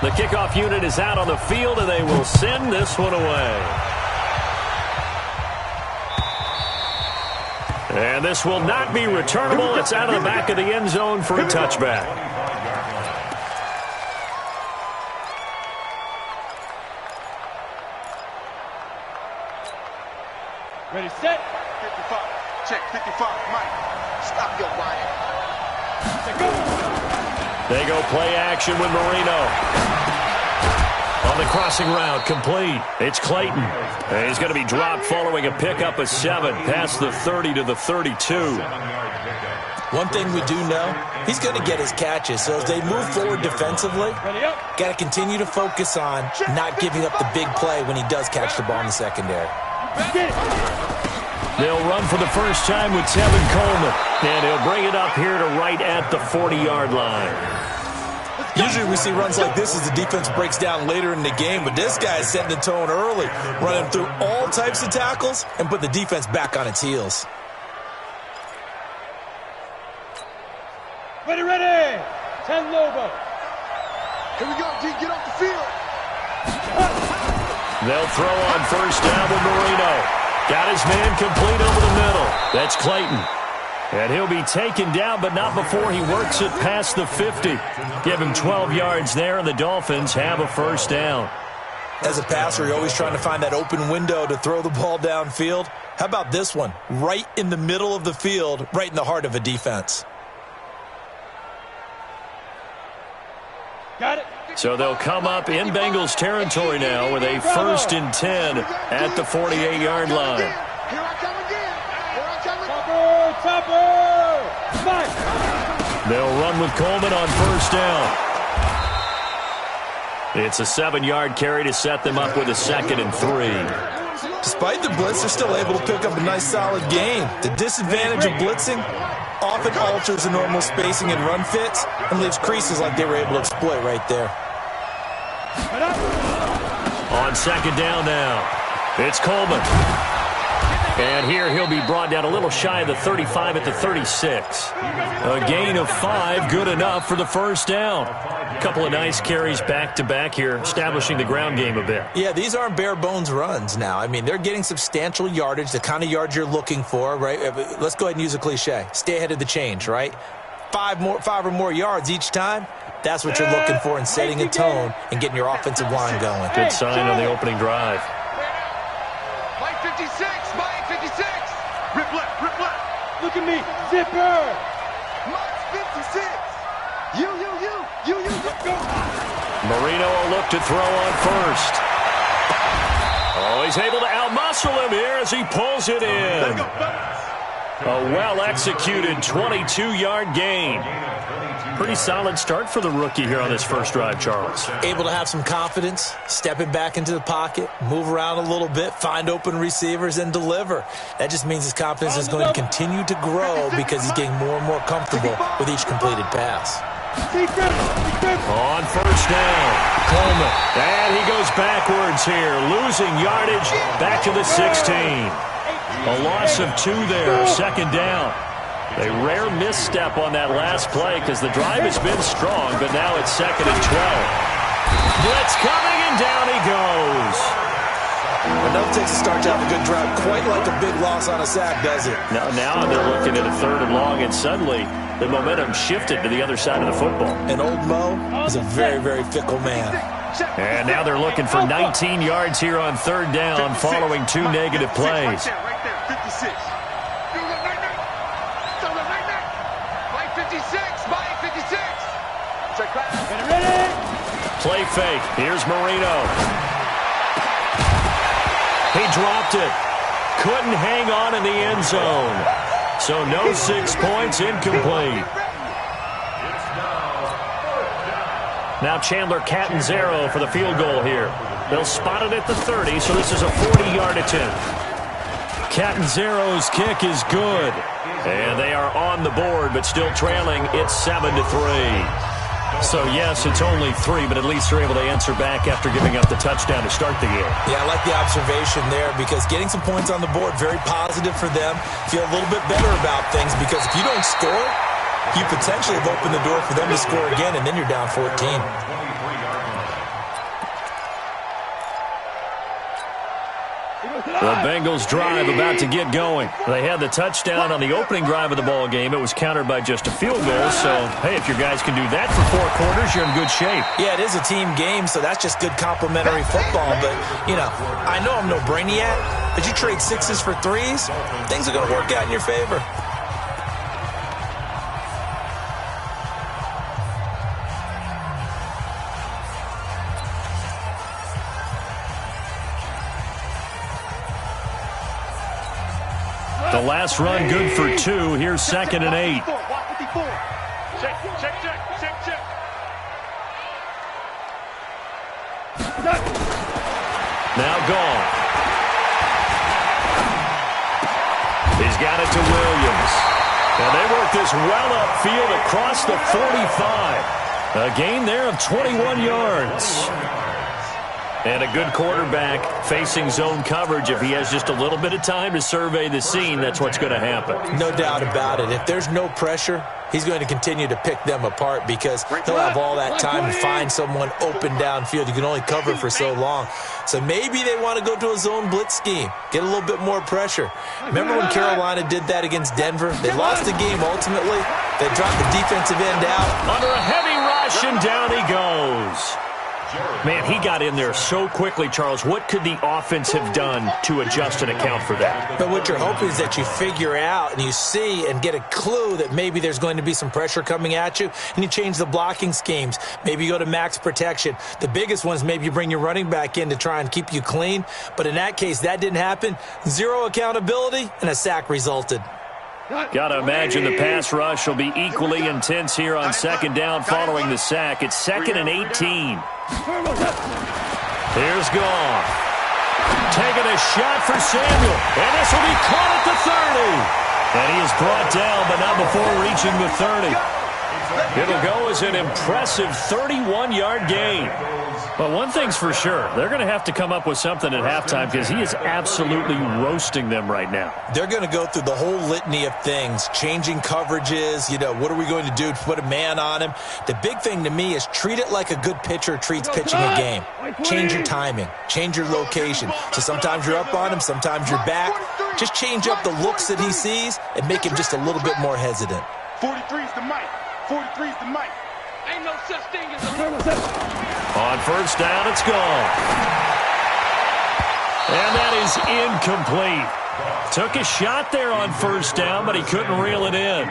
The kickoff unit is out on the field, and they will send this one away. And this will not be returnable. It's out of the back of the end zone for a touchback. Ready, set. 55. Check, 55. Mike, stop your whining. They go play action with Marino. On the crossing route, complete. It's Clayton. And he's going to be dropped following a pickup of 7 past the 30 to the 32. One thing we do know, he's going to get his catches. So as they move forward defensively, got to continue to focus on not giving up the big play when he does catch the ball in the secondary. They'll run for the first time with Tevin Coleman. And he'll bring it up here to right at the 40-yard line. Usually we see runs like this as the defense breaks down later in the game, but this guy's setting the tone early, running through all types of tackles and put the defense back on its heels. Ready, ready. 10 Lobo. Here we go, D. Get off the field. They'll throw on first down with Marino. Got his man complete over the middle. That's Clayton. And he'll be taken down, but not before he works it past the 50. Give him 12 yards there, and the Dolphins have a first down. As a passer, you're always trying to find that open window to throw the ball downfield. How about this one? Right in the middle of the field, right in the heart of a defense. Got it. So they'll come up in Bengals territory now with a 1st and 10 at the 48-yard line. Here I come again. Here I come again. Topper. Mike. They'll run with Coleman on first down. It's a 7-yard carry to set them up with a 2nd and 3. Despite the blitz, they're still able to pick up a nice solid gain. The disadvantage of blitzing often alters the normal spacing and run fits and leaves creases like they were able to exploit right there. On 2nd down now, it's Coleman. And here he'll be brought down a little shy of the 35 at the 36. A gain of 5, good enough for the first down. A couple of nice carries back-to-back here, establishing the ground game a bit. Yeah, these aren't bare-bones runs now. I mean, they're getting substantial yardage, the kind of yards you're looking for, right? Let's go ahead and use a cliche. Stay ahead of the change, right? 5 or more yards each time. That's what you're looking for in setting a tone and getting your offensive line going. Good sign on the opening drive. Mike 56. Mike 56. Rip left. Rip left. Look at me. Zipper. Mike 56. You. Go. Marino will look to throw on first. Oh, he's able to outmuscle him here as he pulls it in. A well-executed 22-yard gain. Pretty solid start for the rookie here on his first drive, Charles. Able to have some confidence, stepping back into the pocket, move around a little bit, find open receivers, and deliver. That just means his confidence is going to continue to grow because he's getting more and more comfortable with each completed pass. On first down, Coleman. And he goes backwards here, losing yardage back to the 16. A loss of 2 there, 2nd down. A rare misstep on that last play because the drive has been strong, but now it's 2nd and 12. Blitz coming, and down he goes. Enough takes a start to have a good drive, quite like a big loss on a sack, does it? Now they're looking at a 3rd and long, and suddenly the momentum shifted to the other side of the football. And old Mo is a very, very fickle man. And now they're looking for 19 yards here on 3rd down following 2 negative plays. Right there, 56. Mike 56. Mike 56. Check back. Ready. Play fake. Here's Marino. He dropped it. Couldn't hang on in the end zone. So no 6 points, incomplete. Now Chandler Catanzaro for the field goal here. They'll spot it at the 30, so this is a 40-yard attempt. Catanzaro's kick is good. And they are on the board, but still trailing. It's 7-3. So, yes, it's only 3, but at least they're able to answer back after giving up the touchdown to start the game. Yeah, I like the observation there because getting some points on the board, very positive for them. Feel a little bit better about things because if you don't score, you potentially have opened the door for them to score again, and then you're down 14. The Bengals drive about to get going. They had the touchdown on the opening drive of the ball game. It was countered by just a field goal. So, hey, if your guys can do that for 4 quarters, you're in good shape. Yeah, it is a team game, so that's just good complimentary football. But, you know, I know I'm no brainiac, but you trade 6s for 3s, things are going to work out in your favor. The last run good for 2. Here's 2nd and 8. Check. Now gone. He's got it to Williams. And they work this well upfield across the 45. A gain there of 21 yards. And a good quarterback facing zone coverage. If he has just a little bit of time to survey the scene, that's what's going to happen. No doubt about it. If there's no pressure, he's going to continue to pick them apart because he'll have all that time to find someone open downfield. You can only cover for so long. So maybe they want to go to a zone blitz scheme, get a little bit more pressure. Remember when Carolina did that against Denver? They lost the game ultimately. They dropped the defensive end out. Under a heavy rush, and down he goes. Man, he got in there so quickly, Charles. What could the offense have done to adjust and account for that? But what you're hoping is that you figure out and you see and get a clue that maybe there's going to be some pressure coming at you, and you change the blocking schemes. Maybe you go to max protection. The biggest one is maybe you bring your running back in to try and keep you clean. But in that case, that didn't happen. 0 accountability, and a sack resulted. Got to imagine the pass rush will be equally intense here on 2nd down following the sack. It's 2nd and 18. Here's Goff. Taking a shot for Samuel. And this will be caught at the 30. And he is brought down, but not before reaching the 30. It'll go as an impressive 31-yard gain. But one thing's for sure, they're going to have to come up with something at halftime because he is absolutely roasting them right now. They're going to go through the whole litany of things, changing coverages, what are we going to do to put a man on him? The big thing to me is treat it like a good pitcher treats pitching a game. Change your timing, change your location. So sometimes you're up on him, sometimes you're back. Just change up the looks that he sees and make him just a little bit more hesitant. 43's the mic. 43's the mic. Ain't no such thing as a... On 1st down, it's gone. And that is incomplete. Took a shot there on 1st down, but he couldn't reel it in.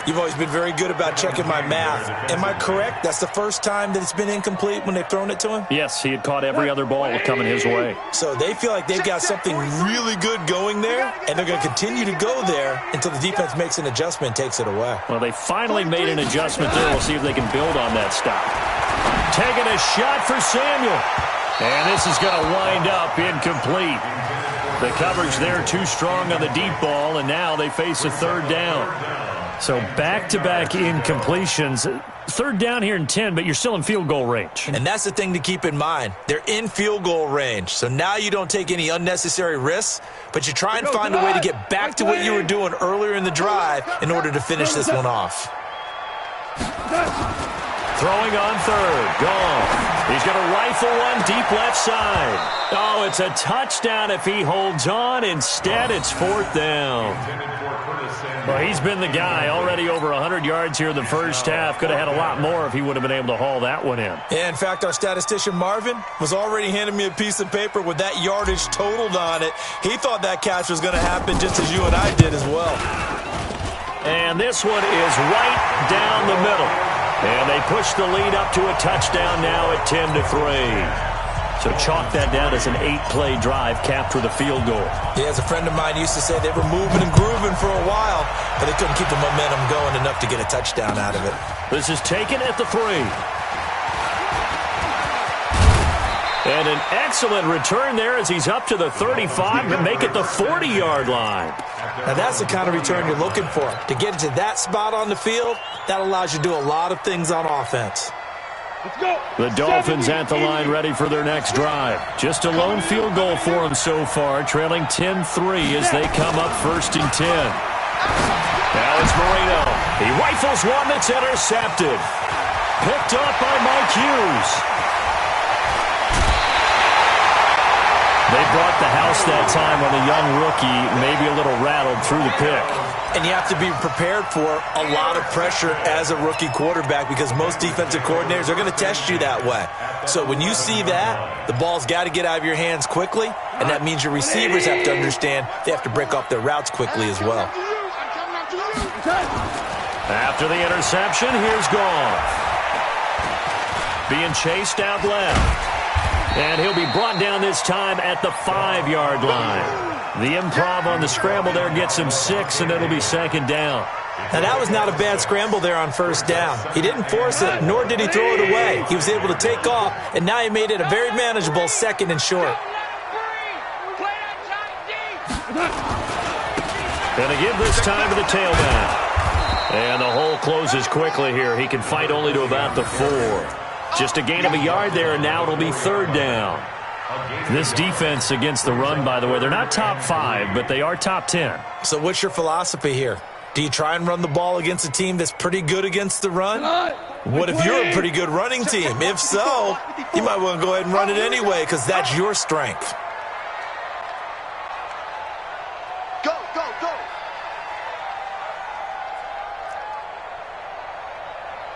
You've always been very good about checking my math. Am I correct? That's the first time that it's been incomplete when they've thrown it to him? Yes, he had caught every other ball coming his way. So they feel like they've got something really good going there, and they're going to continue to go there until the defense makes an adjustment and takes it away. Well, they finally made an adjustment there. We'll see if they can build on that stop. Taking a shot for Samuel. And this is going to wind up incomplete. The coverage there too strong on the deep ball, and now they face a 3rd down. So back-to-back incompletions. 3rd down here in 10, but you're still in field goal range. And that's the thing to keep in mind. They're in field goal range. So now you don't take any unnecessary risks, but you try and find a way to get back to what you were doing earlier in the drive in order to finish this one off. Throwing on 3rd. Gone. He's going to rifle one deep left side. Oh, it's a touchdown if he holds on. Instead, it's 4th down. Well, he's been the guy. Already over 100 yards here in the first half. Could have had a lot more if he would have been able to haul that one in. Yeah, in fact, our statistician Marvin was already handing me a piece of paper with that yardage totaled on it. He thought that catch was going to happen just as you and I did as well. And this one is right down the middle. And they push the lead up to a touchdown now at 10-3. So chalk that down as an 8-play drive capped with a field goal. Yeah, as a friend of mine used to say, they were moving and grooving for a while, but they couldn't keep the momentum going enough to get a touchdown out of it. This is taken at the 3. And an excellent return there as he's up to the 35 to make it the 40-yard line. Now that's the kind of return you're looking for. To get to that spot on the field, that allows you to do a lot of things on offense. Let's go. The Dolphins at the line ready for their next drive. Just a lone field goal for them so far, trailing 10-3 as they come up 1st and 10. Now it's Marino. He rifles one that's intercepted. Picked up by Mike Hughes. They brought the house that time on the young rookie, maybe a little rattled through the pick. And you have to be prepared for a lot of pressure as a rookie quarterback because most defensive coordinators are going to test you that way. So when you see that, the ball's got to get out of your hands quickly, and that means your receivers have to understand they have to break off their routes quickly as well. After the interception, here's Goff. Being chased out left. And he'll be brought down this time at the 5-yard line. The improv on the scramble there gets him 6, and it'll be second down. Now, that was not a bad scramble there on first down. He didn't force it, nor did he throw it away. He was able to take off, and now he made it a very manageable 2nd and short. Gonna give this time to the tailback. And the hole closes quickly here. He can fight only to about the 4. Just a gain of a yard there, and now it'll be 3rd down. This defense against the run, by the way, they're not top 5, but they are top 10. So what's your philosophy here? Do you try and run the ball against a team that's pretty good against the run? What if you're a pretty good running team? If so, you might want to go ahead and run it anyway because that's your strength. Go, go, go.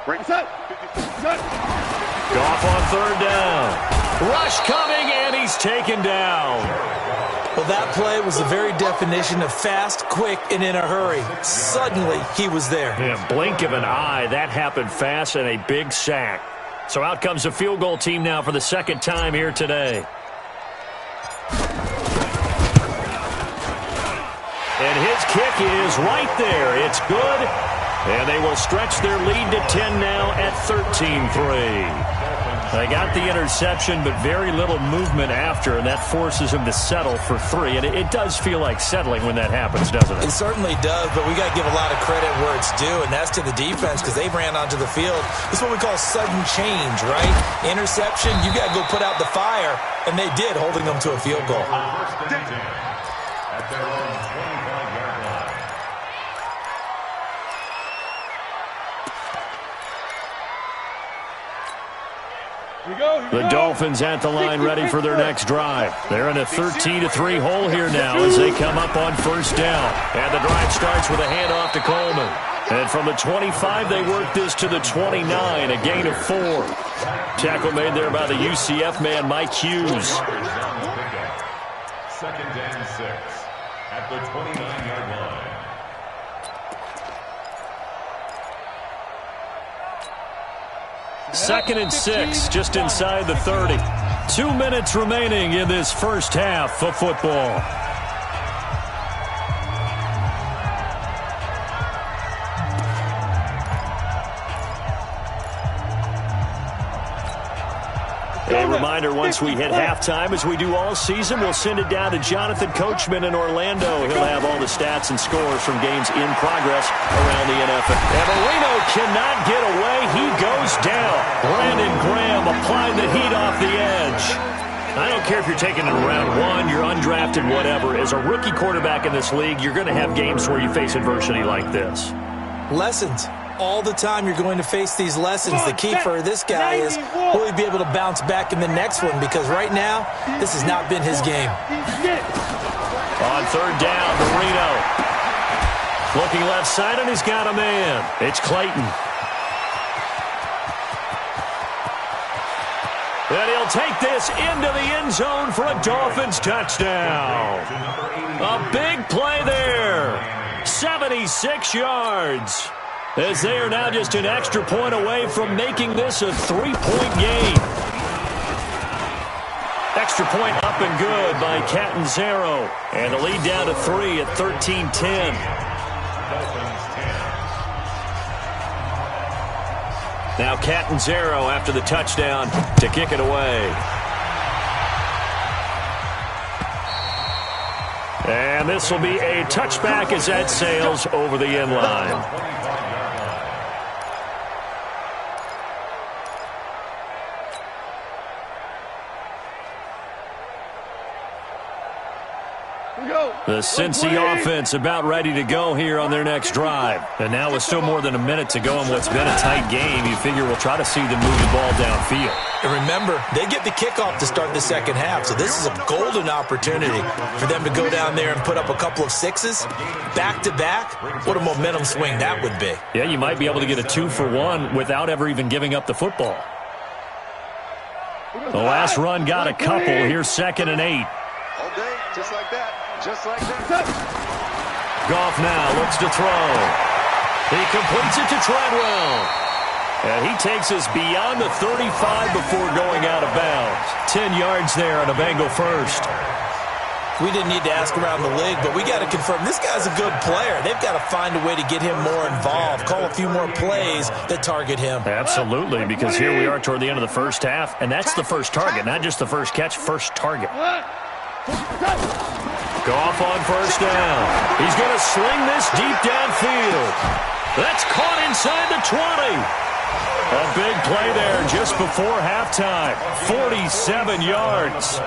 Right side. Goff on 3rd down. Rush coming, and he's taken down. Well, that play was the very definition of fast, quick, and in a hurry. Suddenly, he was there. Yeah, blink of an eye. That happened fast and a big sack. So out comes the field goal team now for the 2nd time here today. And his kick is right there. It's good. And they will stretch their lead to 10 now at 13-3. They got the interception, but very little movement after, and that forces him to settle for 3. And it does feel like settling when that happens, doesn't it? It certainly does, but we got to give a lot of credit where it's due, and that's to the defense because they ran onto the field. This is what we call sudden change, right? Interception, you got to go put out the fire, and they did, holding them to a field goal. The Dolphins at the line ready for their next drive. They're in a 13-3 hole here now as they come up on 1st down. And the drive starts with a handoff to Coleman. And from the 25, they work this to the 29, a gain of 4. Tackle made there by the UCF man, Mike Hughes. 2nd and 6 at the 29-yard line. Second and 6, just inside the 30. 2 minutes remaining in this first half of football. A reminder, once we hit halftime, as we do all season, we'll send it down to Jonathan Coachman in Orlando. He'll have all the stats and scores from games in progress around the NFL. And Marino cannot get away. He goes down. Brandon Graham applying the heat off the edge. I don't care if you're taking it in round 1, you're undrafted, whatever. As a rookie quarterback in this league, you're going to have games where you face adversity like this. Lessons. All the time you're going to face these lessons. The key for this guy is will he be able to bounce back in the next one, because right now, this has not been his game. On 3rd down, Marino. Looking left side, and he's got a man. It's Clayton. And he'll take this into the end zone for a Dolphins touchdown. A big play there. 76 yards. As they are now just an extra point away from making this a 3-point game. Extra point up and good by Catanzaro. And the lead down to 3 at 13-10. Now Catanzaro after the touchdown to kick it away. And this will be a touchback as that sails over the end line. The Cincy offense about ready to go here on their next drive. And now with still more than a minute to go in what's been a tight game, you figure we'll try to see them move the ball downfield. And remember, they get the kickoff to start the second half, so this is a golden opportunity for them to go down there and put up a couple of sixes back-to-back. What a momentum swing that would be. Yeah, you might be able to get a 2-for-1 without ever even giving up the football. The last run got a couple. Here's 2nd and 8. All day, just like that. Just like that. Goff now looks to throw. He completes it to Treadwell. And he takes us beyond the 35 before going out of bounds. 10 yards there on a Bengal first. We didn't need to ask around the league, but we got to confirm this guy's a good player. They've got to find a way to get him more involved, call a few more plays that target him. Absolutely, because here we are toward the end of the first half, and that's the first target, not just the first catch, first target. Goff on first down. He's going to sling this deep downfield. That's caught inside the 20. A big play there just before halftime. 47 yards.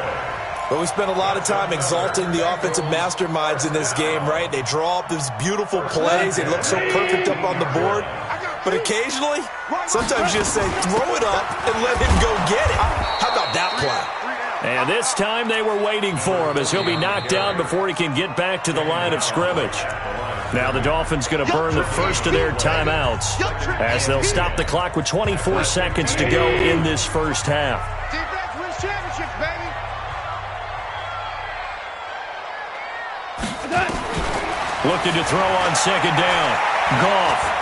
But we spent a lot of time exalting the offensive masterminds in this game, right? They draw up these beautiful plays. They look so perfect up on the board. But occasionally, sometimes you just say, throw it up and let him go get it. How about that play? And this time they were waiting for him as he'll be knocked down before he can get back to the line of scrimmage. Now the Dolphins going to burn the first of their timeouts as they'll stop the clock with 24 seconds to go in this first half. Defense wins championships, baby. Looking to throw on 2nd down. Goff.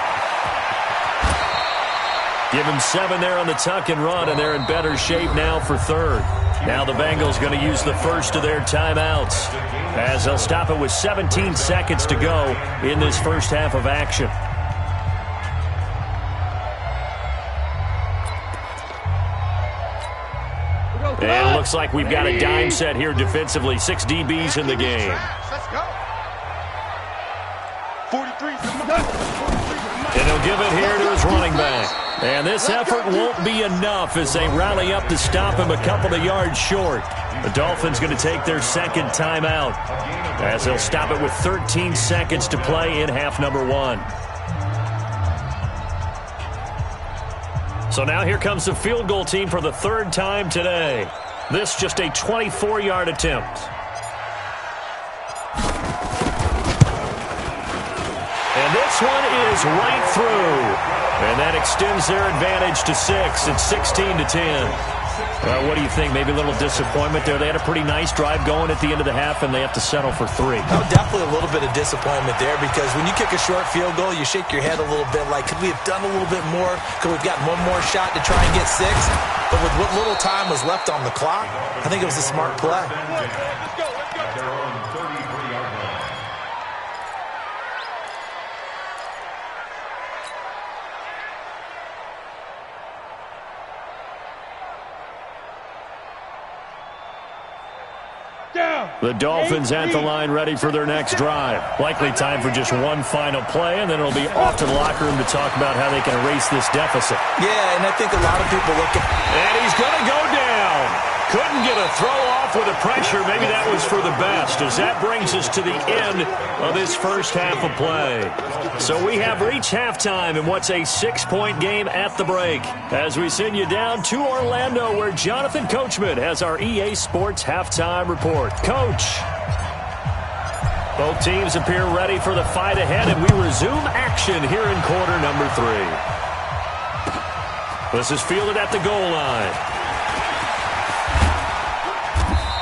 Give him 7 there on the tuck and run, and they're in better shape now for 3rd. Now the Bengals going to use the first of their timeouts as they'll stop it with 17 seconds to go in this first half of action. And it looks like we've got a dime set here defensively. 6 DBs in the game. Let's go. 43. And he'll give it here to his running back. And this effort won't be enough as they rally up to stop him a couple of yards short. The Dolphins going to take their 2nd timeout as they'll stop it with 13 seconds to play in half number 1. So now here comes the field goal team for the 3rd time today. This just a 24-yard attempt. And this one is right through. And that extends their advantage to 6. It's 16-10. What do you think? Maybe a little disappointment there. They had a pretty nice drive going at the end of the half, and they have to settle for 3. Oh, definitely a little bit of disappointment there because when you kick a short field goal, you shake your head a little bit like, could we have done a little bit more? Could we have gotten one more shot to try and get 6? But with what little time was left on the clock, I think it was a smart play. The Dolphins at the line ready for their next drive. Likely time for just one final play, and then it'll be off to the locker room to talk about how they can erase this deficit. Yeah, and I think a lot of people look at... And he's going to go down. Couldn't get a throw off with the pressure. Maybe that was for the best, as that brings us to the end of this first half of play. So we have reached halftime in what's a 6-point game at the break, as we send you down to Orlando, where Jonathan Coachman has our EA Sports halftime report. Coach. Both teams appear ready for the fight ahead, and we resume action here in quarter number 3. This is fielded at the goal line.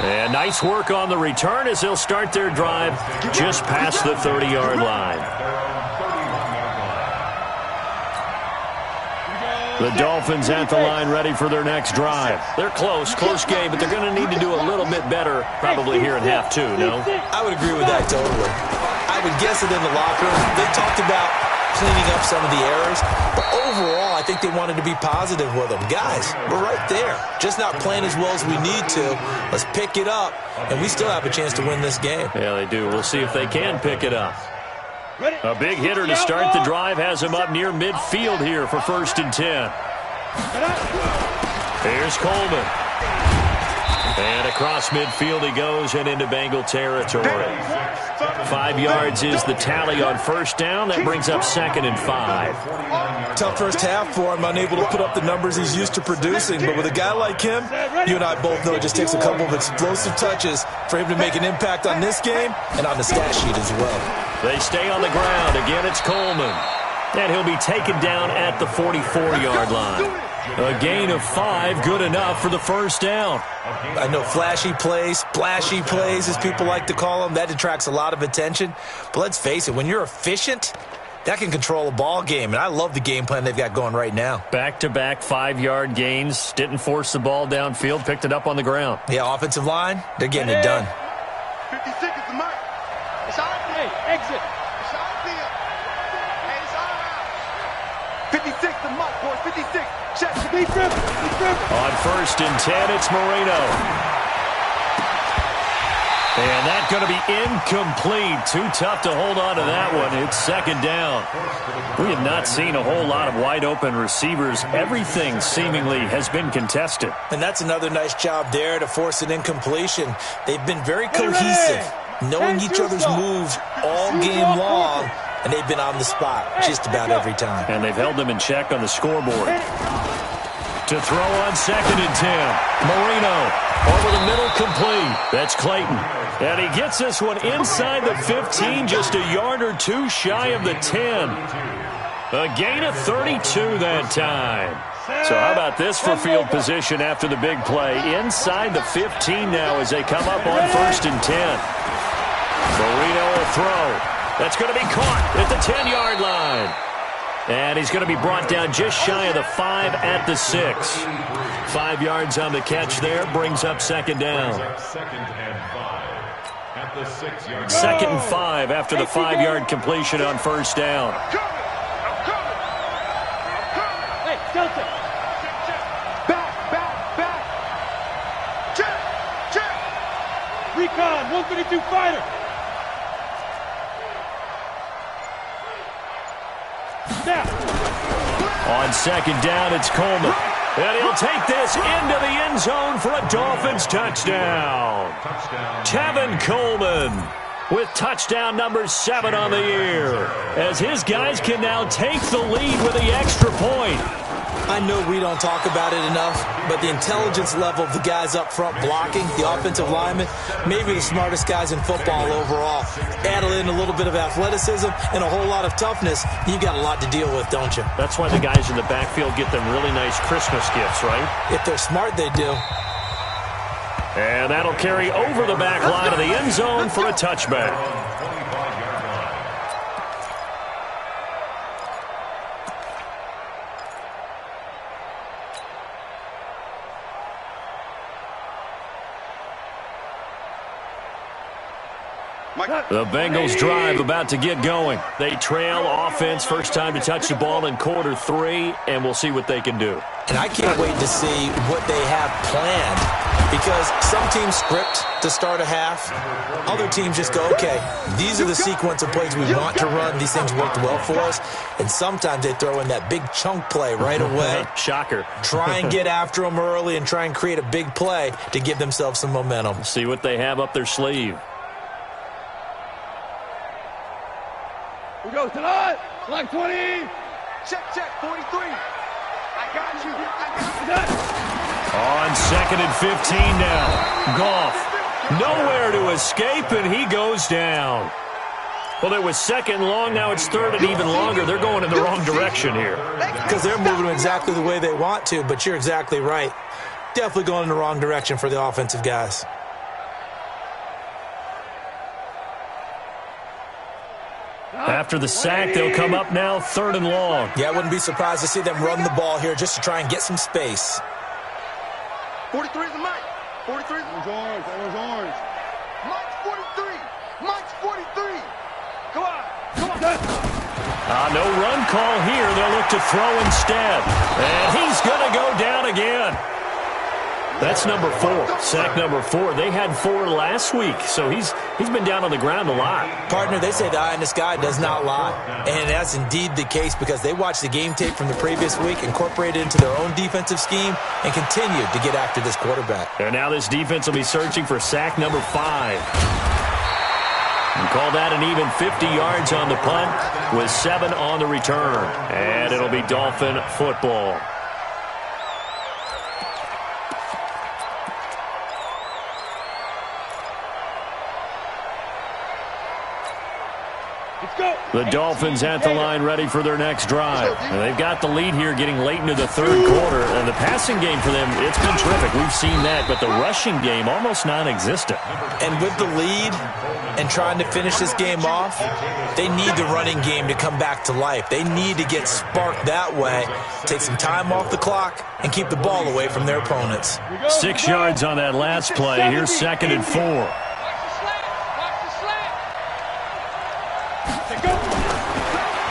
And nice work on the return as they'll start their drive just past the 30-yard line. The Dolphins at the line ready for their next drive. They're close game, but they're going to need to do a little bit better probably here in half 2, no? I would agree with that totally. I would guess it in the locker room. They talked about cleaning up some of the errors, but overall I think they wanted to be positive with them. Guys, we're right there. Just not playing as well as we need to. Let's pick it up, and we still have a chance to win this game. Yeah, they do. We'll see if they can pick it up. A big hitter to start the drive has him up near midfield here for 1st and 10. Here's Coleman. And across midfield he goes and into Bengal territory. 5 yards is the tally on first down. That brings up 2nd and 5. Tough first half for him, unable to put up the numbers he's used to producing. But with a guy like him, you and I both know it just takes a couple of explosive touches for him to make an impact on this game and on the stat sheet as well. They stay on the ground. Again, it's Coleman. And he'll be taken down at the 44-yard line. A gain of 5, good enough for the first down. I know flashy plays, splashy plays, as people like to call them, that attracts a lot of attention. But let's face it, when you're efficient, that can control a ball game. And I love the game plan they've got going right now. Back-to-back 5-yard gains. Didn't force the ball downfield. Picked it up on the ground. Yeah, offensive line, they're getting it done. 56 is the mark. It's out. Hey, exit. It's out of field. Hey, it's out. 56 the mark, boys. 56. Check. Deep rip. Deep rip. On 1st and 10, it's Marino. And that's going to be incomplete. Too tough to hold on to that one. It's 2nd down. We have not seen a whole lot of wide-open receivers. Everything seemingly has been contested. And that's another nice job there to force an incompletion. They've been very cohesive, knowing each other's moves all game long, and they've been on the spot just about every time. And they've held them in check on the scoreboard. To throw on 2nd and 10. Marino over the middle, complete. That's Clayton. And he gets this one inside the 15, just a yard or two shy of the 10. A gain of 32 that time. So how about this for field position after the big play? Inside the 15 now as they come up on 1st and 10. Marino will throw. That's going to be caught at the 10-yard line. And he's going to be brought down just shy of the 5 at the 6. 5 yards on the catch there, brings up 2nd down. 2nd and 5 at the 6-yard line. 2nd and 5 after the 5-yard completion on 1st down. Hey, Delta. Back. Check. Recon, 152 fighter. Now. On 2nd down, it's Coleman. And he'll take this into the end zone for a Dolphins touchdown. Tevin Coleman with touchdown number 7 on the year, as his guys can now take the lead with the extra point. I know we don't talk about it enough, but the intelligence level of the guys up front blocking, the offensive linemen, maybe the smartest guys in football overall. Add in a little bit of athleticism and a whole lot of toughness, you've got a lot to deal with, don't you? That's why the guys in the backfield get them really nice Christmas gifts, right? If they're smart, they do. And that'll carry over the back line of the end zone for a touchback. The Bengals drive about to get going. They trail offense, first time to touch the ball in quarter 3, and we'll see what they can do. And I can't wait to see what they have planned, because some teams script to start a half. Other teams just go, okay, these are the sequence of plays we want to run. These things worked well for us. And sometimes they throw in that big chunk play right away. Shocker. Try and get after them early and try and create a big play to give themselves some momentum. See what they have up their sleeve. We go tonight. Like 20. Check, 43. I got you. On 2nd and 15 now. Goff nowhere to escape, and he goes down. Well, it was 2nd long. Now it's 3rd and even longer. They're going in the wrong direction here. Because they're moving exactly the way they want to, but you're exactly right. Definitely going in the wrong direction for the offensive guys. After the sack, they'll come up now 3rd and long. Yeah, I wouldn't be surprised to see them run the ball here just to try and get some space. 43 is the mic. 43 is Orange. Mike's 43. Mike's 43. Come on. No run call here. They'll look to throw instead. And he's going to go down again. That's number 4. Sack number 4. They had 4 last week, so he's been down on the ground a lot. Partner, they say the eye in the sky does not lie. And that's indeed the case because they watched the game tape from the previous week, incorporated it into their own defensive scheme, and continued to get after this quarterback. And now this defense will be searching for sack number 5. And call that an even 50 yards on the punt with 7 on the return. And it'll be Dolphin football. The Dolphins at the line ready for their next drive. And they've got the lead here getting late into the third quarter. And the passing game for them, it's been terrific. We've seen that. But the rushing game, almost non-existent. And with the lead and trying to finish this game off, they need the running game to come back to life. They need to get sparked that way, take some time off the clock, and keep the ball away from their opponents. 6 yards on that last play. Here's 2nd and 4.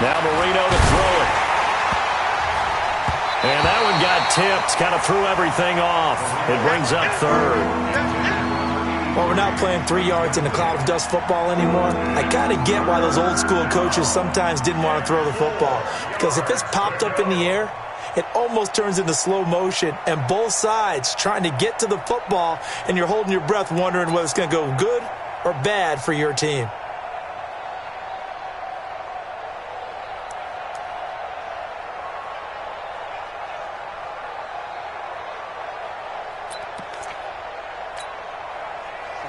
Now Marino to throw it. And that one got tipped. Kind of threw everything off. It brings up 3rd. Well, we're not playing 3 yards in a cloud of dust football anymore. I kind of get why those old school coaches sometimes didn't want to throw the football. Because if it's popped up in the air, it almost turns into slow motion. And both sides trying to get to the football, and you're holding your breath wondering whether it's going to go good or bad for your team.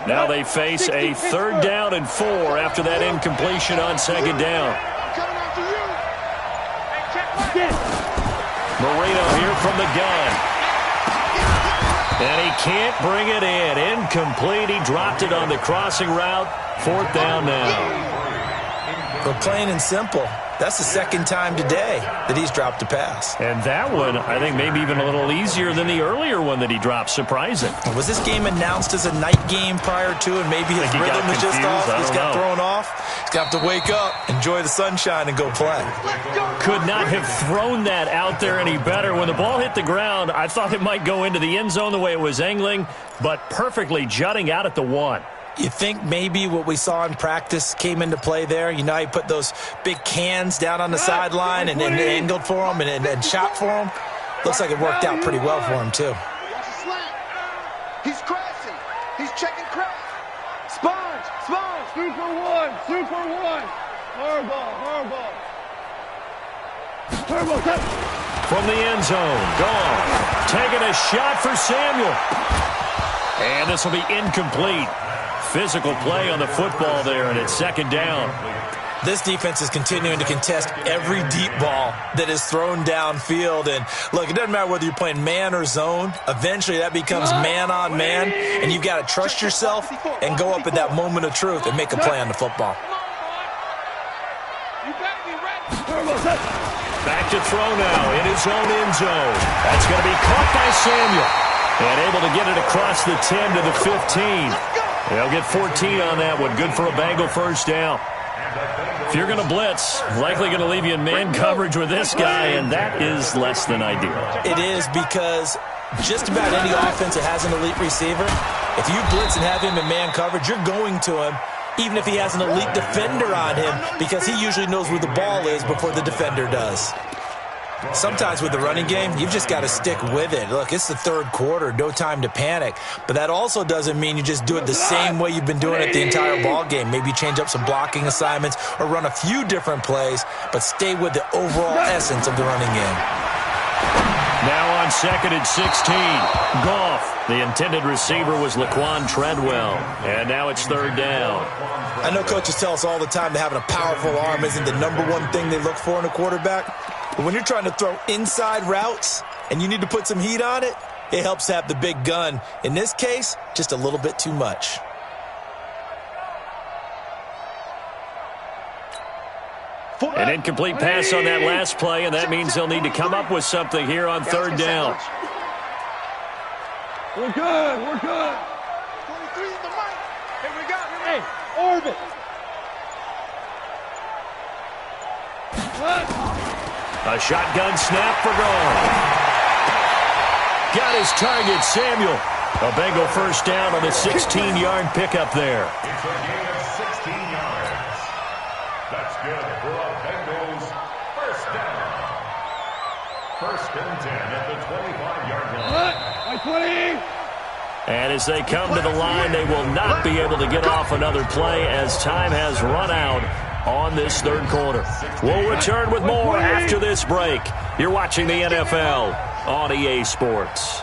Now they face a 3rd down and 4 after that incompletion on 2nd down. Marino here from the gun. And he can't bring it in. Incomplete. He dropped it on the crossing route. 4th down now. But plain and simple, that's the 2nd time today that he's dropped a pass. And that one, I think, maybe even a little easier than the earlier one that he dropped. Surprising. Was this game announced as a night game prior to, and maybe his rhythm is just off? He's got thrown off. He's got to wake up, enjoy the sunshine, and go play. Could not have thrown that out there any better. When the ball hit the ground, I thought it might go into the end zone the way it was angling, but perfectly jutting out at the 1. You think maybe what we saw in practice came into play there? You know, he put those big cans down on the sideline and angled for him and shot for him. Looks like it worked out pretty well for him, too. He's crashing. He's checking crash. Sponge. Super 1. Hardball. Turbo, from the end zone, gone. Taking a shot for Samuel. And this will be incomplete. Physical play on the football there, and it's 2nd down. This defense is continuing to contest every deep ball that is thrown downfield. And, look, it doesn't matter whether you're playing man or zone. Eventually, that becomes man-on-man, and you've got to trust yourself and go up at that moment of truth and make a play on the football. Back to throw now in his own end zone. That's going to be caught by Samuel. And able to get it across the 10 to the 15. They'll get 14 on that one. Good for a Bengal 1st down. If you're going to blitz, likely going to leave you in man coverage with this guy, and that is less than ideal. It is because just about any offense that has an elite receiver, if you blitz and have him in man coverage, you're going to him, even if he has an elite defender on him, because he usually knows where the ball is before the defender does. Sometimes with the running game, you've just got to stick with it. Look, it's the 3rd quarter, no time to panic. But that also doesn't mean you just do it the same way you've been doing it the entire ball game. Maybe change up some blocking assignments or run a few different plays, but stay with the overall essence of the running game. Now on 2nd and 16, Goff. The intended receiver was Laquan Treadwell. And now it's 3rd down. I know coaches tell us all the time that having a powerful arm isn't the #1 thing they look for in a quarterback. But when you're trying to throw inside routes and you need to put some heat on it, it helps to have the big gun. In this case, just a little bit too much. An incomplete pass on that last play, and that means they'll need to come up with something here on 3rd down. We're good. 23 in the mic. Here we go. Hey, orbit. A shotgun snap for goal. got his target, Samuel. A Bengal first down on a 16-yard pickup there. It's a gain of 16 yards. That's good for a Bengals first down. First and 10 at the 25-yard line. 20. And as they come to the line, they will not be able to get off another play as time has run out on this third quarter. We'll return with more after this break. You're watching the NFL on EA Sports.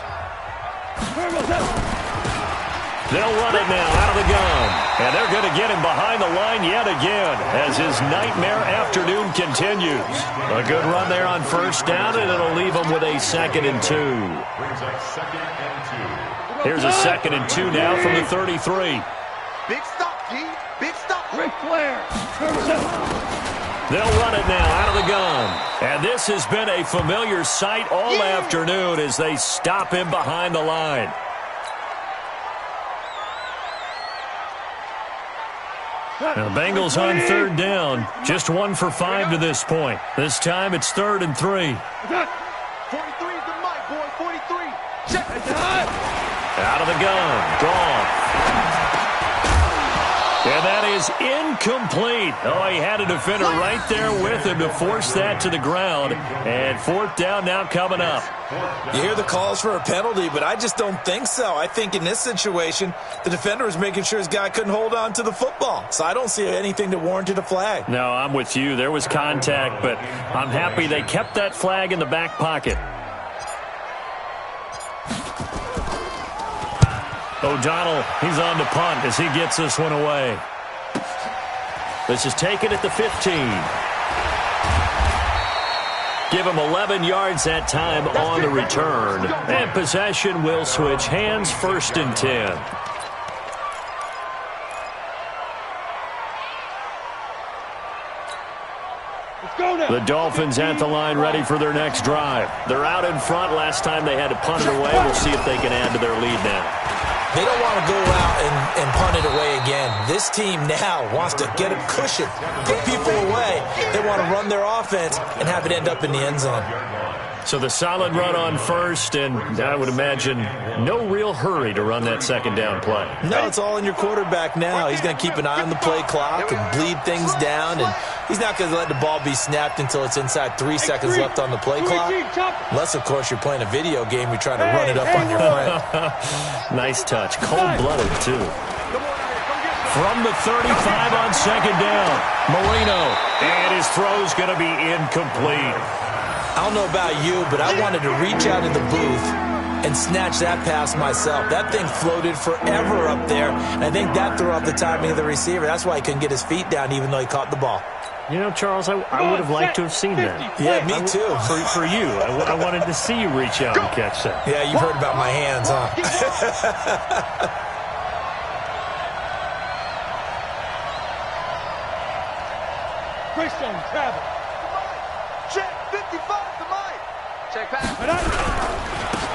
They'll run it now out of the gun. And they're going to get him behind the line yet again as his nightmare afternoon continues. A good run there on first down, and it'll leave him with a 2nd and 2. Brings up 2nd and 2. Here's a 2nd and 2 now from the 33. Big stop, G. Big stop. Ric Flair. They'll run it now out of the gun. And this has been a familiar sight all afternoon as they stop him behind the line. Now, the Bengals on third down. Just 1 for 5 to this point. This time it's 3rd and 3. 43 is the mic, boy. 43. Check it out. Out of the gun. Gone. And that is incomplete. Oh, he had a defender right there with him to force that to the ground. And 4th down now coming up. You hear the calls for a penalty, but I just don't think so. I think in this situation, the defender was making sure his guy couldn't hold on to the football. So I don't see anything that warranted a flag. No, I'm with you. There was contact, but I'm happy they kept that flag in the back pocket. O'Donnell, he's on to punt as he gets this one away. This is taken at the 15. Give him 11 yards that time on the return. And possession will switch hands, 1st and 10. The Dolphins at the line ready for their next drive. They're out in front. Last time they had to punt it away. We'll see if they can add to their lead now. They don't want to go out and punt it away again. This team now wants to get a cushion, put people away. They want to run their offense and have it end up in the end zone. So the solid run on first, and I would imagine no real hurry to run that 2nd down play. No, it's all in your quarterback now. He's going to keep an eye on the play clock and bleed things down, and he's not going to let the ball be snapped until it's inside 3 seconds left on the play clock. Unless, of course, you're playing a video game, you're trying to run it up on your friend. Nice touch. Cold-blooded, too. From the 35 on 2nd down, Marino, and his throw's going to be incomplete. I don't know about you, but I wanted to reach out in the booth and snatch that pass myself. That thing floated forever up there, and I think that threw off the timing of the receiver. That's why he couldn't get his feet down even though he caught the ball. You know, Charles, I would have liked to have seen that. Yeah, me too. For you. I wanted to see you reach out and catch that. Yeah, you've heard about my hands, huh? Christian travel. Check 55 to Mike. Check pass.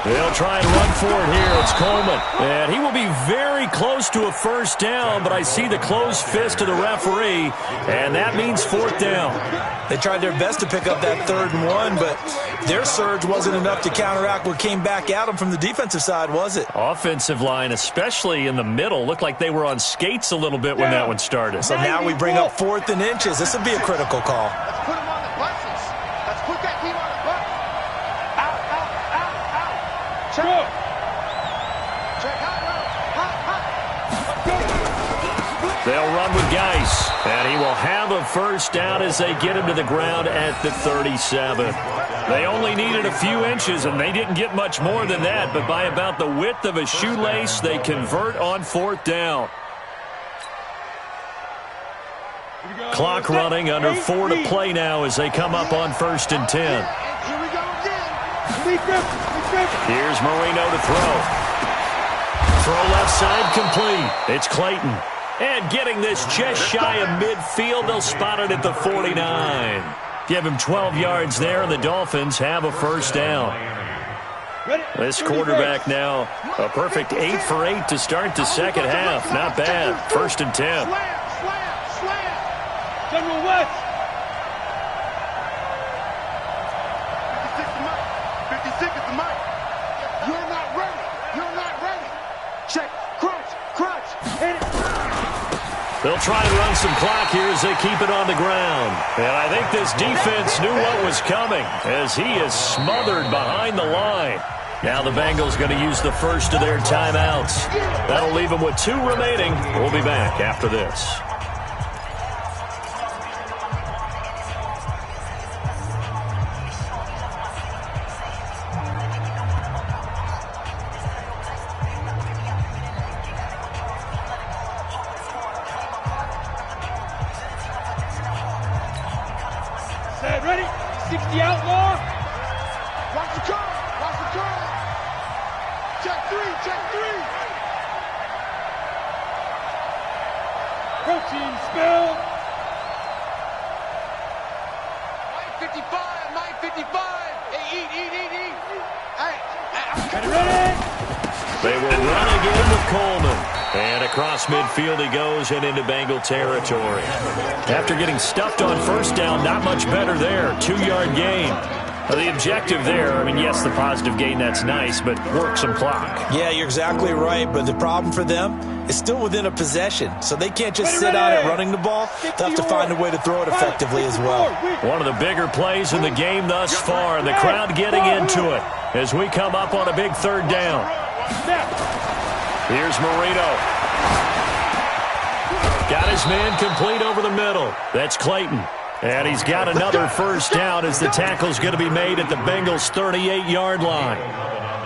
They'll try and run for it here. It's Coleman. And he will be very close to a first down, but I see the closed fist of the referee, and that means 4th down. They tried their best to pick up that 3rd and 1, but their surge wasn't enough to counteract what came back at them from the defensive side, was it? Offensive line, especially in the middle, looked like they were on skates a little bit when that one started. So now we bring up 4th and inches. This would be a critical call. Let's put him on the buses. Let's put that team on the bus. Out, out, out, out. Check. Check out, hot. They'll run with Geis, and he will have a first down as they get him to the ground at the 37. They only needed a few inches, and they didn't get much more than that, but by about the width of a shoelace, they convert on 4th down. Clock running, under 4 to play now as they come up on 1st and 10. Here we go again. Here's Marino to throw. Throw left side complete. It's Clayton. And getting this just shy of midfield, they'll spot it at the 49. Give him 12 yards there, and the Dolphins have a first down. This quarterback now, a perfect 8 for 8 to start the second half. Not bad. 1st and 10. Slam. General West. 56 to Mike. 56 is the Mike. You're not They'll try and run some clock here as they keep it on the ground. And I think this defense knew what was coming as he is smothered behind the line. Now the Bengals going to use the first of their timeouts. That'll leave them with 2 remaining. We'll be back after this. Ready? 60 outlaw. Watch the curve. Watch the curve. Check 3. Check 3. Protein spill. 955. Hey, eat. Hey, Ready? They will run again with Coleman. And across midfield he goes and into Bengal territory. After getting stuffed on first down, not much better there. 2-yard gain. The objective there, I mean, yes, the positive gain, that's nice, but work some clock. Yeah, you're exactly right, but the problem for them is still within a possession, so they can't just sit on it running the ball. They'll have to find a way to throw it effectively as well. One of the bigger plays in the game thus far, and the crowd getting into it as we come up on a big 3rd down. Here's Marino. Got his man complete over the middle. That's Clayton. And he's got another first down as the tackle's going to be made at the Bengals' 38-yard line.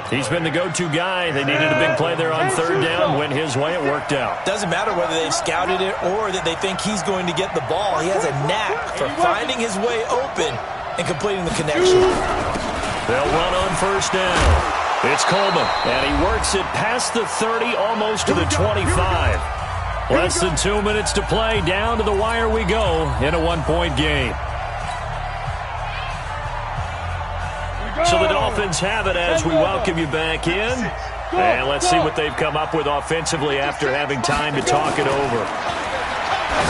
He's been the go-to guy. They needed a big play there on 3rd down. Went his way. It worked out. Doesn't matter whether they've scouted it or that they think he's going to get the ball. He has a knack for finding his way open and completing the connection. They'll run on first down. It's Coleman, and he works it past the 30, almost to the 25. Less than 2 minutes to play. Down to the wire we go in a 1-point game. So the Dolphins have it as we welcome you back in. And let's see what they've come up with offensively after having time to talk it over.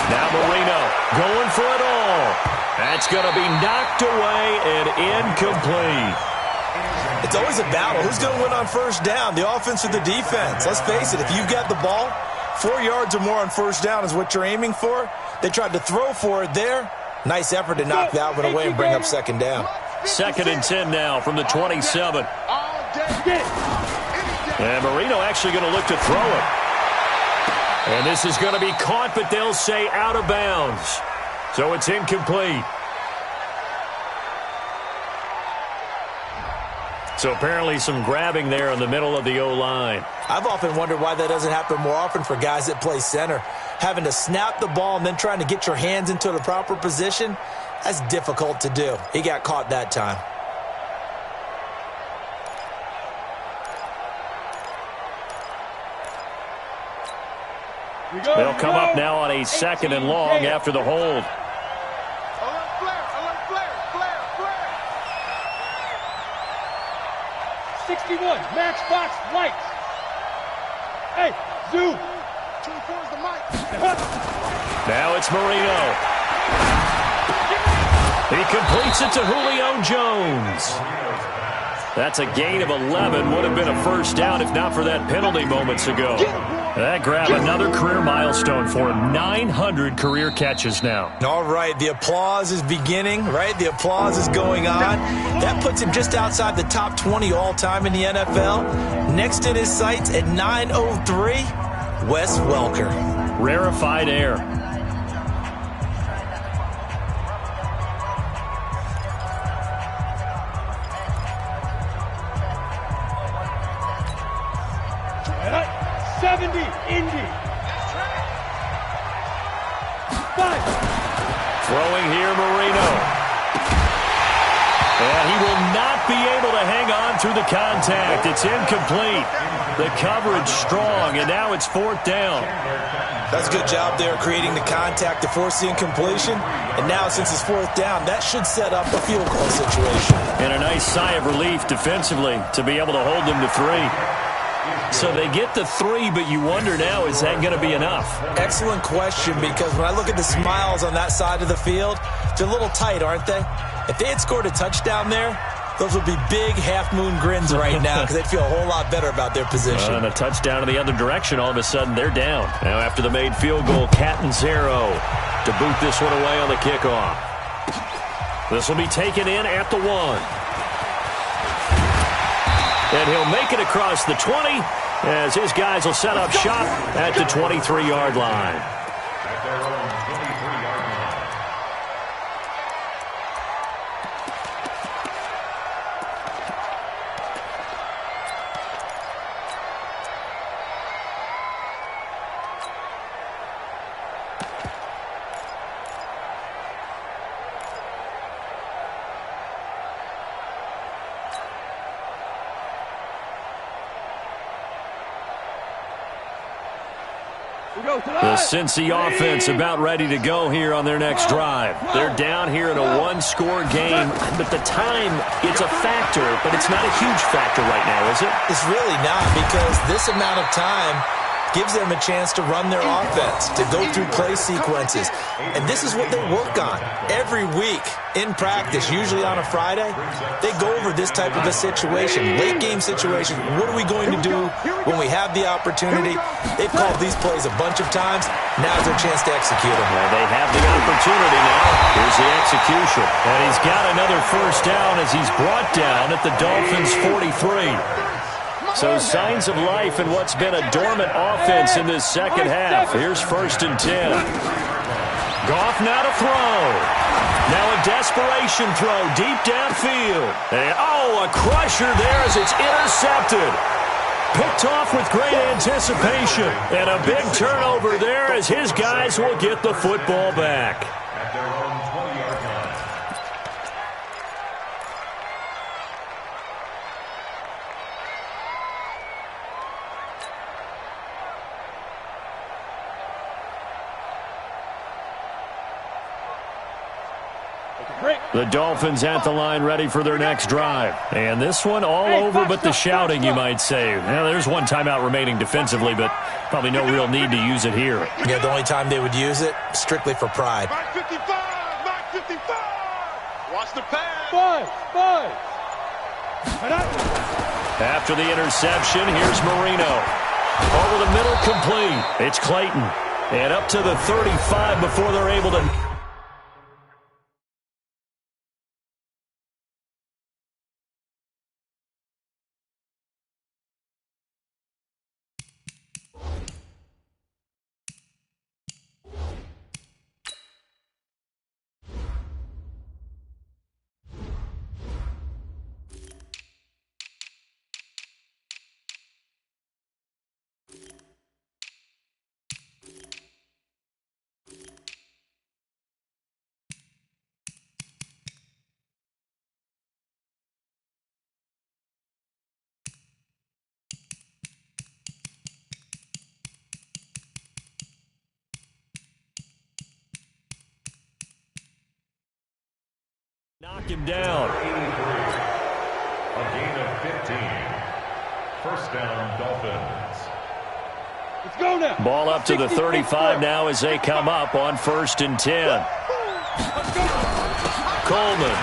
Now Marino going for it all. That's going to be knocked away and incomplete. It's always a battle. Who's going to win on first down, the offense or the defense? Let's face it, if you've got the ball, 4 yards or more on first down is what you're aiming for. They tried to throw for it there. Nice effort to knock that one away and bring up 2nd down. 2nd and 10 now from the 27. And Marino actually going to look to throw it. And this is going to be caught, but they'll say out of bounds. So it's incomplete. So apparently some grabbing there in the middle of the O-line. I've often wondered why that doesn't happen more often for guys that play center. Having to snap the ball and then trying to get your hands into the proper position, that's difficult to do. He got caught that time. They'll come up now on a 2nd and long after the hold. 61, matchbox lights. Hey, Zoo. 24 is the mic. Now it's Marino. He completes it to Julio Jones. That's a gain of 11. Would have been a first down if not for that penalty moments ago. That grab another career milestone for him. 900 career catches now. All right, the applause is beginning, right? The applause is going on. That puts him just outside the top 20 all-time in the NFL. Next in his sights at 903, Wes Welker. Rarefied air. Indy. Throwing here, Marino. And he will not be able to hang on through the contact. It's incomplete. The coverage strong, and now it's 4th down. That's a good job there creating the contact to force the incompletion. And now since it's 4th down, that should set up a field goal situation. And a nice sigh of relief defensively to be able to hold them to 3. So they get the 3, but you wonder now, is that going to be enough? Excellent question, because when I look at the smiles on that side of the field, they're a little tight, aren't they? If they had scored a touchdown there, Those would be big half-moon grins right now because they'd feel a whole lot better about their position. And a touchdown in the other direction. All of a sudden, they're down. Now, after the made field goal, Catanzaro to boot this one away on the kickoff. This will be taken in at the 1. And he'll make it across the 20 as his guys will set up shop at the 23-yard line. At their own 23-yard line. The Cincy offense about ready to go here on their next drive. They're down here in a one-score game, but the time, it's a factor, but it's not a huge factor right now, is it? It's really not, because this amount of time gives them a chance to run their offense, to go through play sequences. And this is what they work on every week in practice, usually on a Friday. They go over this type of a situation, late game situation. What are we going to do when we have the opportunity? They've called these plays a bunch of times. Now's their chance to execute them. Well, they have the opportunity now. Here's the execution. And he's got another first down as he's brought down at the Dolphins' 43. So signs of life in what's been a dormant offense in this second half. Here's 1st and 10. Goff now to throw. Now a desperation throw deep downfield. And, a crusher there as it's intercepted. Picked off with great anticipation. And a big turnover there as his guys will get the football back. At their own 20-yard line. The Dolphins at the line ready for their next drive. And this one all over but the shouting, you might say. Now, there's one timeout remaining defensively, but probably no real need to use it here. Yeah, the only time they would use it, strictly for pride. Mark 55! Mark 55! Watch the pass! 5. After the interception, here's Marino. Over the middle, complete. It's Clayton. And up to the 35 before they're able to... knock him down. A gain of 15. First down, Dolphins. Let's go now. Ball up to the 35 now as they come up on 1st and 10. Coleman.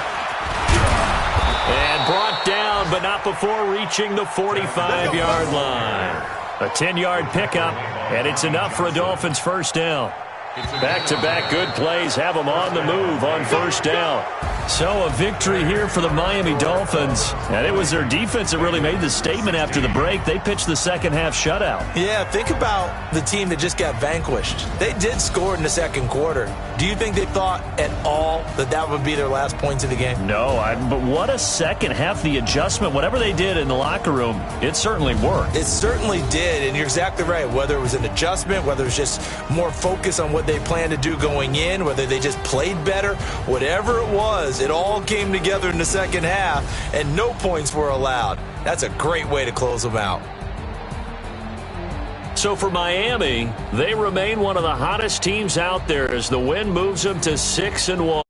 And brought down, but not before reaching the 45-yard line. A 10-yard pickup, and it's enough for a Dolphins first down. Back-to-back good plays have them on the move on 1st down. So a victory here for the Miami Dolphins. And it was their defense that really made the statement after the break. They pitched the second half shutout. Yeah, think about the team that just got vanquished. They did score in the second quarter. Do you think they thought at all that that would be their last points of the game? No, but what a second half. The adjustment, whatever they did in the locker room, it certainly worked. It certainly did, and you're exactly right. Whether it was an adjustment, whether it was just more focus on what they planned to do going in, whether they just played better, whatever it was, it all came together in the second half, and no points were allowed. That's a great way to close them out. So for Miami, they remain one of the hottest teams out there as the win moves them to 6-1.